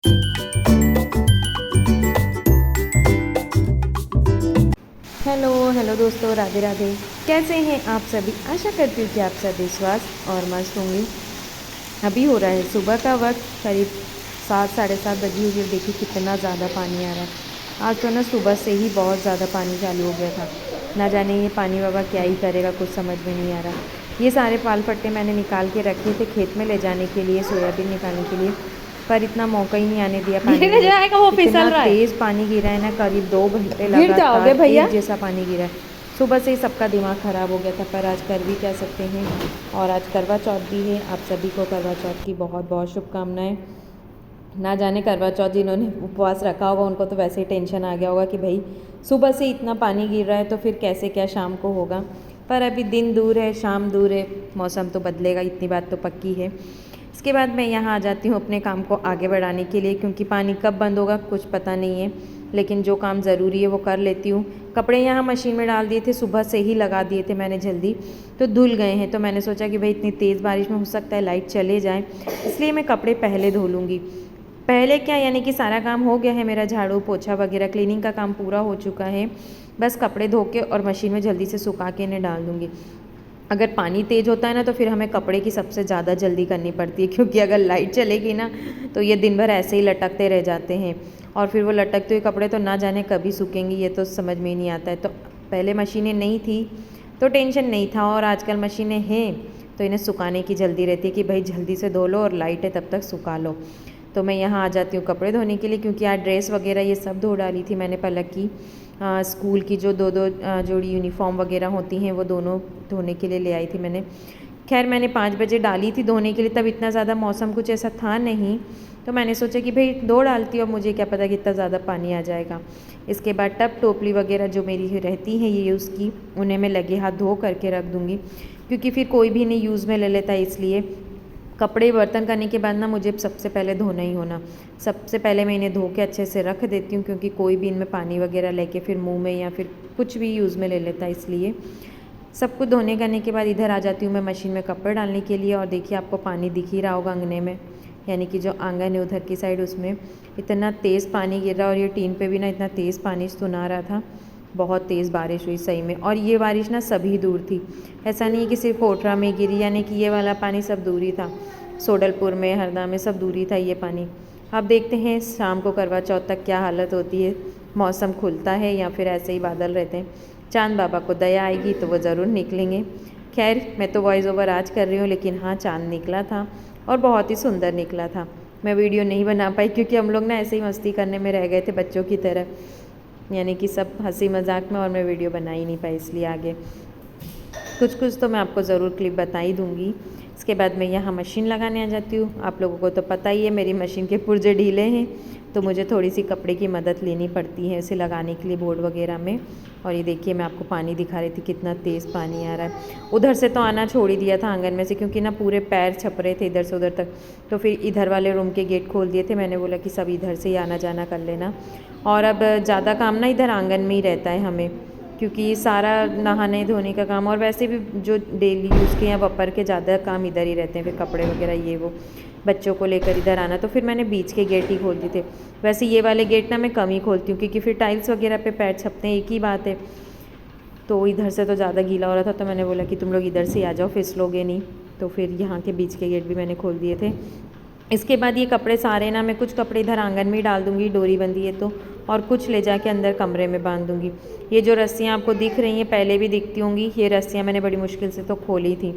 Hello hello दोस्तों, राधे राधे। कैसे हैं आप सभी? आशा करती हूँ कि आप सभी स्वस्थ और मस्त होंगे। अभी हो रहा है सुबह का वक्त, करीब 7 साढ़े 7 बजी हुई है। देखिए कितना ज़्यादा पानी आ रहा है। आज तो ना सुबह से ही बहुत ज़्यादा पानी चालू हो गया था। ना जाने ये पानी बाबा क्या ही करेगा, कुछ समझ में नहीं आ रहा। ये सारे पाल पट्टे मैंने निकाल के रखे थे खेत में ले जाने के लिए, सोयाबीन निकालने के लिए, पर इतना मौका ही नहीं आने दिया पानी गिर ने। जाएगा, वो इतना फिसल रहा है। तेज़ पानी गिरा है ना, करीब 2 घंटे गिर जाओगे लगातार भैया। एक जैसा पानी गिरा है। सुबह से ही सबका दिमाग ख़राब हो गया था, पर आज कर भी क्या सकते हैं। और आज करवा चौथ भी है। आप सभी को करवा चौथ की बहुत बहुत शुभकामनाएं। ना जाने करवा चौथ जिन्होंने उपवास रखा होगा उनको तो वैसे ही टेंशन आ गया होगा कि भाई सुबह से इतना पानी गिर रहा है तो फिर कैसे क्या शाम को होगा। पर अभी दिन दूर है, शाम दूर है, मौसम तो बदलेगा, इतनी बात तो पक्की है। इसके बाद मैं यहाँ आ जाती हूँ अपने काम को आगे बढ़ाने के लिए, क्योंकि पानी कब बंद होगा कुछ पता नहीं है। लेकिन जो काम ज़रूरी है वो कर लेती हूँ। कपड़े यहाँ मशीन में डाल दिए थे, सुबह से ही लगा दिए थे मैंने जल्दी, तो धुल गए हैं। तो मैंने सोचा कि भाई इतनी तेज़ बारिश में हो सकता है लाइट चले जाए, इसलिए मैं कपड़े पहले धो लूँगी। पहले क्या, यानी कि सारा काम हो गया है मेरा, झाड़ू पोछा वगैरह क्लीनिंग का काम पूरा हो चुका है। बस कपड़े धो के और मशीन में जल्दी से सुखा के इन्हें डाल दूँगी। अगर पानी तेज़ होता है ना तो फिर हमें कपड़े की सबसे ज़्यादा जल्दी करनी पड़ती है, क्योंकि अगर लाइट चलेगी ना तो ये दिन भर ऐसे ही लटकते रह जाते हैं। और फिर वो लटकते हुए कपड़े तो ना जाने कभी सूखेंगे, ये तो समझ में ही नहीं आता है। तो पहले मशीनें नहीं थी तो टेंशन नहीं था, और आजकल मशीनें हैं तो इन्हें सुखाने की जल्दी रहती है कि भाई जल्दी से धो लो और लाइट है तब तक सुखा लो। तो मैं यहाँ आ जाती हूँ कपड़े धोने के लिए, क्योंकि आज ड्रेस वगैरह ये सब धो डाली थी मैंने पलक की। स्कूल की जो दो दो जोड़ी यूनिफॉर्म वगैरह होती हैं वो दोनों धोने के लिए ले आई थी मैंने। खैर मैंने 5 बजे डाली थी धोने के लिए, तब इतना ज़्यादा मौसम कुछ ऐसा था नहीं, तो मैंने सोचा कि भाई धो डालती हूँ, मुझे क्या पता कि इतना ज़्यादा पानी आ जाएगा। इसके बाद टब टोपली वगैरह जो मेरी रहती हैं ये यूज़ की, उन्हें मैं लगे हाथ धो करके रख दूँगी, क्योंकि फिर कोई भी नहीं यूज़ में ले लेता है। इसलिए कपड़े बर्तन करने के बाद ना मुझे सबसे पहले धोना ही होना। सबसे पहले मैं इन्हें धो के अच्छे से रख देती हूँ, क्योंकि कोई भी इनमें पानी वगैरह लेके फिर मुंह में या फिर कुछ भी यूज़ में ले लेता है। इसलिए सब कुछ धोने करने के बाद इधर आ जाती हूँ मैं मशीन में कपड़े डालने के लिए। और देखिए आपको पानी दिख ही रहा होगा अंगने में, यानी कि जो आंगन है उधर की साइड, उसमें इतना तेज़ पानी गिर रहा है। और ये टीन पे भी ना इतना तेज़ पानी सुना रहा था। बहुत तेज़ बारिश हुई सही में, और ये बारिश ना सभी दूर थी। ऐसा नहीं है कि सिर्फ कोटरा में गिरी, यानी कि ये वाला पानी सब दूर ही था। सोडलपुर में, हरदा में, सब दूरी था ये पानी। अब देखते हैं शाम को करवा चौथ तक क्या हालत होती है, मौसम खुलता है या फिर ऐसे ही बादल रहते हैं। चांद बाबा को दया आएगी तो वो ज़रूर निकलेंगे। खैर मैं तो वॉइस ओवर आज कर रही हूँ, लेकिन हाँ चांद निकला था और बहुत ही सुंदर निकला था। मैं वीडियो नहीं बना पाई क्योंकि हम लोग ना ऐसे ही मस्ती करने में रह गए थे बच्चों की तरह, यानी कि सब हंसी मजाक में, और मैं वीडियो बना ही नहीं पाई। इसलिए आगे कुछ कुछ तो मैं आपको ज़रूर क्लिप बता ही दूँगी। इसके बाद मैं यहाँ मशीन लगाने आ जाती हूँ। आप लोगों को तो पता ही है मेरी मशीन के पुर्जे ढीले हैं, तो मुझे थोड़ी सी कपड़े की मदद लेनी पड़ती है उसे लगाने के लिए बोर्ड वगैरह में। और ये देखिए मैं आपको पानी दिखा रही थी, कितना तेज़ पानी आ रहा है। उधर से तो आना छोड़ ही दिया था आंगन में से, क्योंकि ना पूरे पैर छप रहे थे इधर से उधर तक। तो फिर इधर वाले रूम के गेट खोल दिए थे, मैंने बोला कि सब इधर से ही आना जाना कर लेना। और अब ज़्यादा काम ना इधर आंगन में ही रहता है हमें, क्योंकि सारा नहाने धोने का काम और वैसे भी जो डेली यूज़ के या वपर के ज़्यादा काम इधर ही रहते हैं। फिर कपड़े वगैरह ये वो बच्चों को लेकर इधर आना, तो फिर मैंने बीच के गेट ही खोल दिए थे। वैसे ये वाले गेट ना मैं कम ही खोलती हूँ, क्योंकि फिर टाइल्स वगैरह पे पैर छपते हैं, एक ही बात है। तो इधर से तो ज़्यादा गीला हो रहा था, तो मैंने बोला कि तुम लोग इधर से आ जाओ, फिसलोगे नहीं। तो फिर यहाँ के बीच के गेट भी मैंने खोल दिए थे। इसके बाद ये कपड़े सारे ना मैं कुछ कपड़े इधर आंगन में ही डाल दूँगी, डोरी बंधी है तो, और कुछ ले जाके अंदर कमरे में बांध दूँगी। ये जो रस्सियाँ आपको दिख रही हैं पहले भी दिखती होंगी, ये रस्सियाँ मैंने बड़ी मुश्किल से तो खोली थी,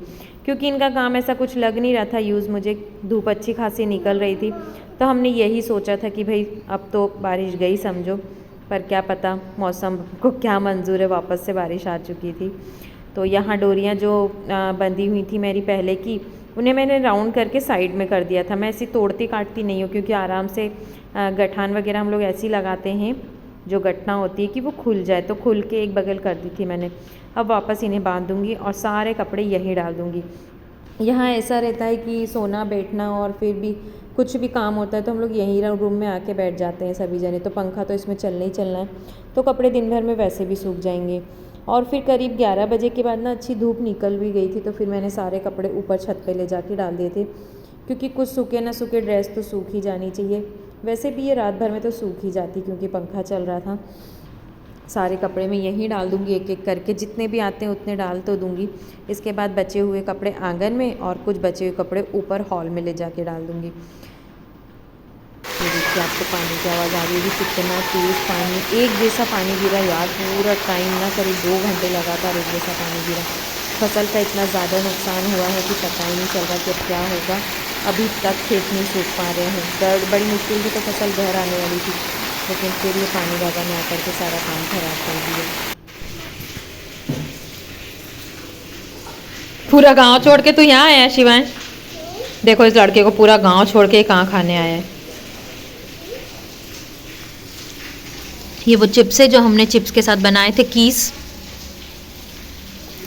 क्योंकि इनका काम ऐसा कुछ लग नहीं रहा था यूज़ मुझे। धूप अच्छी खासी निकल रही थी, तो हमने यही सोचा था कि भाई अब तो बारिश गई समझो, पर क्या पता मौसम को क्या मंजूर है, वापस से बारिश आ चुकी थी। तो यहाँ डोरियाँ जो बंधी हुई थी मेरी पहले की, उन्हें मैंने राउंड करके साइड में कर दिया था। मैं ऐसी तोड़ती काटती नहीं हूँ, क्योंकि आराम से गठान वगैरह हम लोग ऐसी लगाते हैं, जो गठना होती है कि वो खुल जाए, तो खुल के एक बगल कर दी थी मैंने। अब वापस इन्हें बांध दूँगी और सारे कपड़े यहीं डाल दूँगी। यहाँ ऐसा रहता है कि सोना बैठना और फिर भी कुछ भी काम होता है तो हम लोग यहीं रूम में आके बैठ जाते हैं सभी जने। तो पंखा तो इसमें चलना ही चलना है, तो कपड़े दिन भर में वैसे भी सूख जाएंगे। और फिर करीब 11 बजे के बाद ना अच्छी धूप निकल भी गई थी, तो फिर मैंने सारे कपड़े ऊपर छत पे ले जाके डाल दिए थे, क्योंकि कुछ सूखे ना सूखे ड्रेस तो सूख ही जानी चाहिए। वैसे भी ये रात भर में तो सूख ही जाती क्योंकि पंखा चल रहा था। सारे कपड़े मैं यहीं डाल दूँगी एक एक करके, जितने भी आते हैं उतने डाल तो दूँगी। इसके बाद बचे हुए कपड़े आंगन में और कुछ बचे हुए कपड़े ऊपर हॉल में ले जाके डाल दूँगी। ये देखिए आपको पानी की आवाज़ आ रही होगी, कितना तेज़ पानी, एक जैसा पानी गिरा यार, पूरा टाइम ना करीब 2 घंटे लगातार एक जैसा पानी गिरा। फसल का इतना ज़्यादा नुकसान हुआ है कि पता ही नहीं चल रहा कि अब क्या होगा। अभी तक खेत नहीं सूख पा रहे हैं। बड़ी मुश्किल से तो फसल घर आने वाली थी, लेकिन फिर ये पानी बाबा ने आकर के सारा काम खराब कर दिया। पूरा गांव छोड़ के तू यहाँ आया शिवांश? देखो इस लड़के को पूरा गांव छोड़ के कहाँ खाने आया है। ये वो चिप्स है जो हमने चिप्स के साथ बनाए थे, कीस।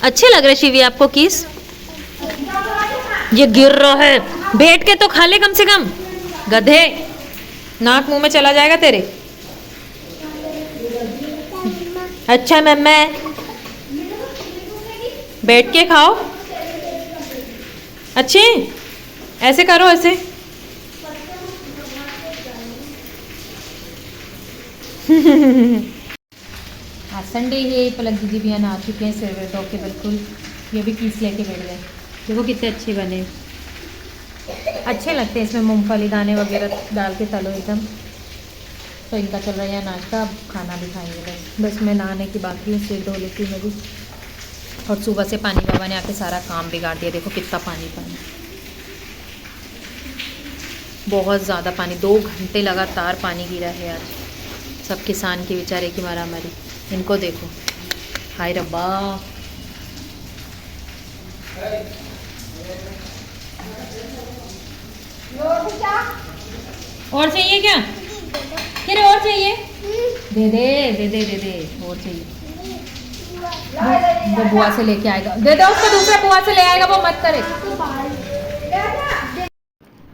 अच्छे लग रहे शिवी आपको कीस? ये गिर रहा है, बैठ के तो खा ले कम से कम, गधे, नाक मुंह में चला जाएगा तेरे। अच्छा मम्मा, बैठ के खाओ। अच्छे ऐसे करो, ऐसे। आज संडे है, पलक दीदी भी आ चुके हैं सिर धो के बिल्कुल। ये भी कीस लेके बैठ गए। देखो कितने अच्छे बने, अच्छे लगते हैं। इसमें मूंगफली दाने वगैरह डाल के तलो एकदम। तो इनका चल रहा है नाश्ता, अब खाना भी खाएंगे। बस मैं नहाने की बाकी हूँ, सिर धो लेती हूँ मैं भी। और सुबह से पानी बाबा ने आके सारा काम बिगाड़ दिया। देखो कितना पानी पानी, बहुत ज़्यादा पानी, 2 घंटे लगातार पानी गिरा है आज। सब किसान के बेचारे की मारामारी। इनको देखो, हाय रब्बा। और चाहिए क्या? किरे और चाहिए? दे दे दे दे दे दे, और चाहिए। वो बुआ से लेके आएगा, दे दो उसको, दूसरा बुआ से ले आएगा, वो मत करे।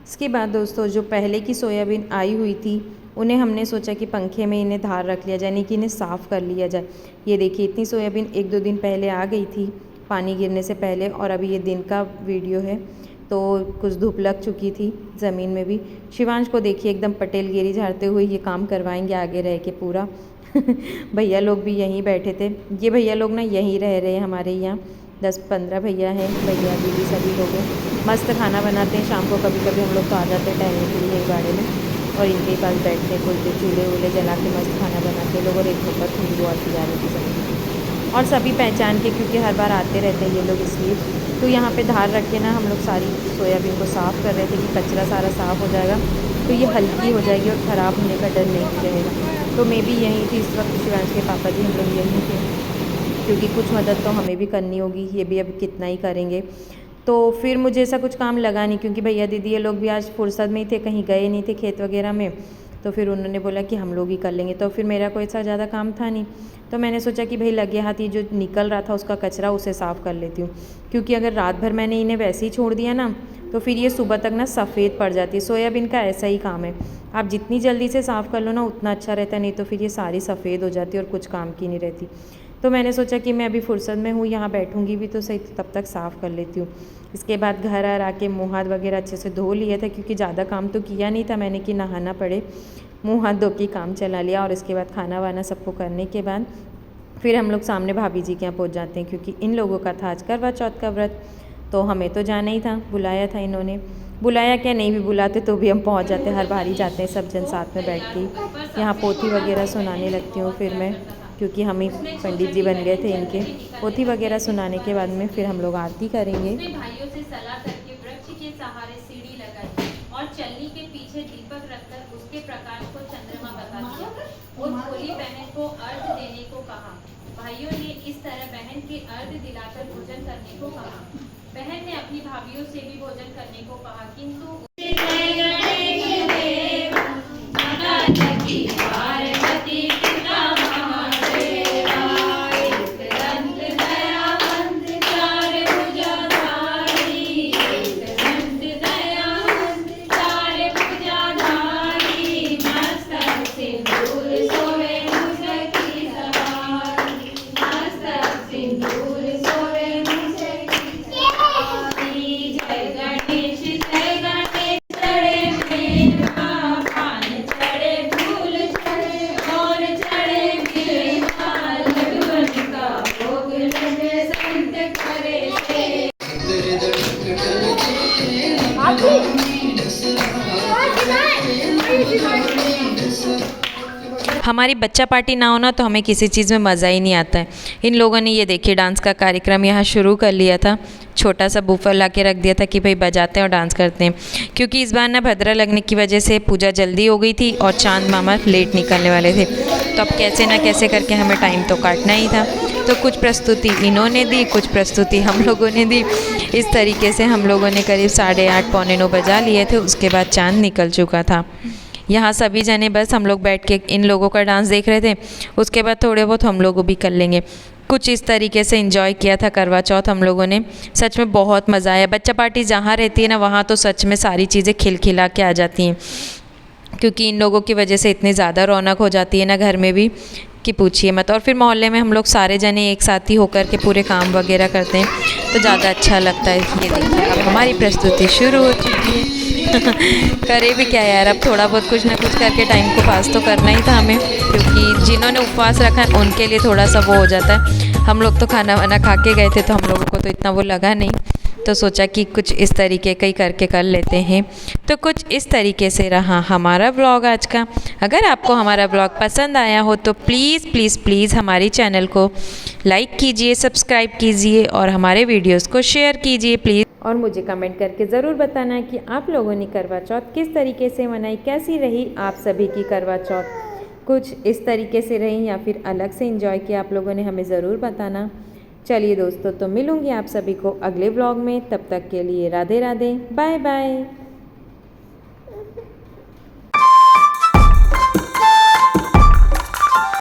इसके बाद दोस्तों जो पहले की सोयाबीन आई हुई थी, उन्हें हमने सोचा कि पंखे में इन्हें धार रख लिया जाए, यानी कि इन्हें साफ़ कर लिया जाए। ये देखिए इतनी सोयाबीन 1-2 दिन पहले आ गई थी पानी गिरने से पहले, और अभी ये दिन का वीडियो है तो कुछ धूप लग चुकी थी ज़मीन में भी। शिवांश को देखिए एकदम पटेलगिरी झाड़ते हुए ये काम करवाएंगे आगे रह के पूरा। भैया लोग भी यहीं बैठे थे। ये भैया लोग ना यहीं रह रहे हैं हमारे यहाँ, 10-15 भैया हैं, भैया दीदी सभी लोग हैं। मस्त खाना बनाते हैं। शाम को कभी कभी हम लोग तो आ जाते हैं टहलने के लिए बाड़े में, और इनके पास बैठते हैं, कुछ चूल्हे वूल्हे जला के मस्त खाना बनाते हैं लोग। और एक नंबर खुशबू आती जा रही थी सब्जी की, और सभी पहचान के, क्योंकि हर बार आते रहते हैं ये लोग इसलिए। तो यहाँ पे धार रख के ना हम लोग सारी सोयाबीन को साफ़ कर रहे थे कि कचरा सारा साफ़ हो जाएगा तो ये हल्की हो जाएगी और ख़राब होने का डर नहीं रहेगा। तो मैं भी यहीं थी इस वक्त, शिवांश के पापा जी हम लोग यहीं थे, क्योंकि कुछ मदद तो हमें भी करनी होगी, ये भी अब कितना ही करेंगे। तो फिर मुझे ऐसा कुछ काम लगा नहीं, क्योंकि भैया दीदी ये लोग भी आज फुर्सत में ही थे, कहीं गए नहीं थे खेत वगैरह में। तो फिर उन्होंने बोला कि हम लोग ही कर लेंगे, तो फिर मेरा कोई ऐसा ज़्यादा काम था नहीं। तो मैंने सोचा कि भाई लगे हाथ ही जो निकल रहा था उसका कचरा उसे साफ़ कर लेती हूँ, क्योंकि अगर रात भर मैंने इन्हें वैसे ही छोड़ दिया ना तो फिर ये सुबह तक ना सफ़ेद पड़ जाती है। सोयाबीन का ऐसा ही काम है, आप जितनी जल्दी से साफ़ कर लो ना उतना अच्छा रहता है, नहीं तो फिर ये सारी सफ़ेद हो जाती है और कुछ काम की नहीं रहती। तो मैंने सोचा कि मैं अभी फुर्सत में हूँ, यहाँ बैठूँगी भी तो सही, तब तक साफ़ कर लेती हूँ। इसके बाद घर आ के मुँह हाथ वगैरह अच्छे से धो लिए थे, क्योंकि ज़्यादा काम तो किया नहीं था मैंने कि नहाना पड़े। मुँह हाथ धो के काम चला लिया, और इसके बाद खाना वाना सबको करने के बाद फिर हम लोग सामने भाभी जी के यहाँ पहुँच जाते हैं, क्योंकि इन लोगों का था आज करवा चौथ का व्रत। तो हमें तो जाना ही था, बुलाया था इन्होंने, बुलाया क्या नहीं भी बुलाते तो भी हम पहुँच जाते, हर बार ही जाते हैं सब जन साथ में बैठ के। यहाँ पोथी वगैरह सुनाने लगती हूँ फिर मैं, क्योंकि हम ही पंडित जी बन गए थे इनके। पोथी वगैरह सुनाने के बाद में फिर हम लोग आरती करेंगे। भाइयों से सलाह करके वृक्ष के सहारे सीढ़ी लगाई और चलनी के पीछे दीपक रखकर उसके प्रकाश को चंद्रमा बता दिया और भोली बहन को अर्घ देने को कहा। भाइयों ने इस तरह बहन के अर्घ दिलाकर भोजन करने को कहा। बहन ने अपनी भाभीयों से भी भोजन करने को कहा, किंतु हमारी बच्चा पार्टी ना होना तो हमें किसी चीज़ में मज़ा ही नहीं आता है। इन लोगों ने ये देखिए डांस का कार्यक्रम यहाँ शुरू कर लिया था। छोटा सा बूफर ला के रख दिया था कि भाई बजाते हैं और डांस करते हैं, क्योंकि इस बार ना भद्रा लगने की वजह से पूजा जल्दी हो गई थी और चांद मामा लेट निकलने वाले थे। तो अब कैसे ना कैसे करके हमें टाइम तो काटना ही था। तो कुछ प्रस्तुति इन्होंने दी, कुछ प्रस्तुति हम लोगों ने दी। इस तरीके से हम लोगों ने करीब 8:30 पौने 9 बजा लिए थे। उसके बाद चाँद निकल चुका था। यहाँ सभी जने बस हम लोग बैठ के इन लोगों का डांस देख रहे थे। उसके बाद थोड़े बहुत हम लोग भी कर लेंगे। कुछ इस तरीके से एंजॉय किया था करवा चौथ हम लोगों ने। सच में बहुत मज़ा आया। बच्चा पार्टी जहाँ रहती है ना, वहाँ तो सच में सारी चीज़ें खिलखिला के आ जाती हैं, क्योंकि इन लोगों की वजह से इतनी ज़्यादा रौनक हो जाती है ना घर में भी कि पूछिए मत। और फिर मोहल्ले में हम लोग सारे जने एक साथ ही होकर के पूरे काम वगैरह करते हैं तो ज़्यादा अच्छा लगता है। ये देखिए अब हमारी प्रस्तुति शुरू हो चुकी है। करे भी क्या यार, अब थोड़ा बहुत कुछ ना कुछ करके टाइम को पास तो करना ही था हमें, क्योंकि जिन्होंने उपवास रखा है उनके लिए थोड़ा सा वो हो जाता है। हम लोग तो खाना वाना खा के गए थे तो हम लोगों को तो इतना वो लगा नहीं, तो सोचा कि कुछ इस तरीके का ही करके कर लेते हैं। तो कुछ इस तरीके से रहा हमारा व्लॉग आज का। अगर आपको हमारा व्लॉग पसंद आया हो तो प्लीज़ प्लीज़ प्लीज़ हमारी चैनल को लाइक कीजिए, सब्सक्राइब कीजिए और हमारे वीडियोस को शेयर कीजिए प्लीज़। और मुझे कमेंट करके ज़रूर बताना कि आप लोगों ने करवा चौथ किस तरीके से मनाई, कैसी रही आप सभी की करवा चौथ। कुछ इस तरीके से रही या फिर अलग से एंजॉय किया आप लोगों ने, हमें ज़रूर बताना। चलिए दोस्तों, तो मिलूँगी आप सभी को अगले व्लॉग में। तब तक के लिए राधे राधे, बाय बाय।